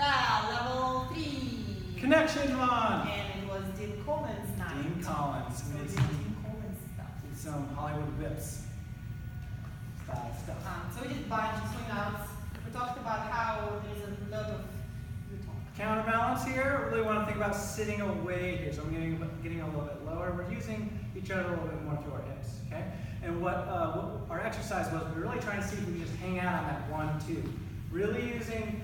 level 3. Connection one. And it was Dean Coleman's night. Dean Collins. So We we did did Dean Coleman's stuff. some Hollywood whips style stuff. So we did bunch of swing outs. We talked about how there's a lot of Counterbalance here. We really want to think about sitting away here. So I'm getting a little bit lower. We're using each other a little bit more through our hips. Okay. And what our exercise was, we were really trying to see if we could just hang out on that 1-2. Really using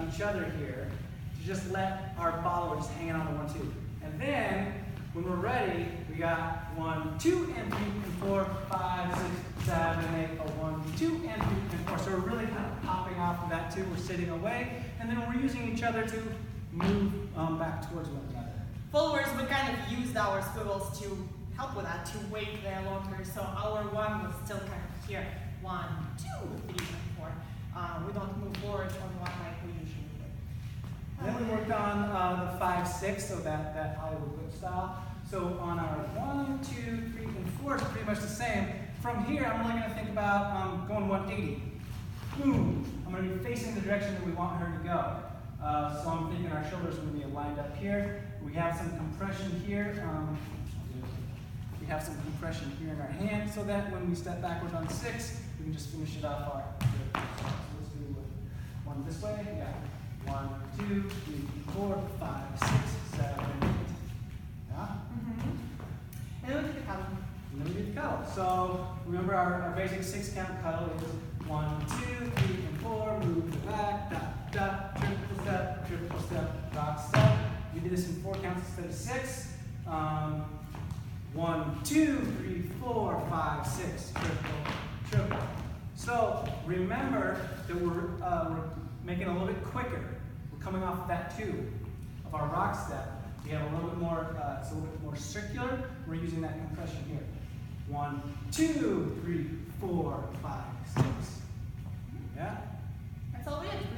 each other here to just let our follower just hang out on the 1-2. And then when we're ready, we got 1, 2, and 3, and 4, 5, 6, 7, 8, 1, 2, and 3, and 4. So we're really kind of popping off of that 2. We're sitting away, and then we're using each other to move back towards one another. followers, we kind of used our swivels to help with that, to wait there longer. So our 1 was still kind of here. 1, 2, 3, and 4. We don't move forward on 1 like we usually do. Then we worked on the 5, 6, so that Hollywood whip style. So on our 1, 2, 3, and 4 is pretty much the same. From here, I'm really going to think about going 180. Boom. I'm going to be facing the direction that we want her to go. So I'm thinking our shoulders are going to be lined up here. We have some compression here. We have some compression here in our hand so that when we step backwards on 6, we can just finish it off our. So let's do one this way. Yeah. 1, 2, 3, 4, 5, 6, 7, 8. Yeah? And then we did the cuddle. And then we did the cuddle. So remember our basic 6 count cuddle is 1, 2, 3, and 4. Move the back, dot, dot, triple step, rock step. We did this in 4 counts instead of 6. 1, 2, 3, 4, 5, 6, triple. So remember that we're making it a little bit quicker. We're coming off of that 2 of our rock step. We have a little bit more, it's a little bit more circular. We're using that compression here. 1, 2, 3, 4, 5, 6. Yeah? That's all we did.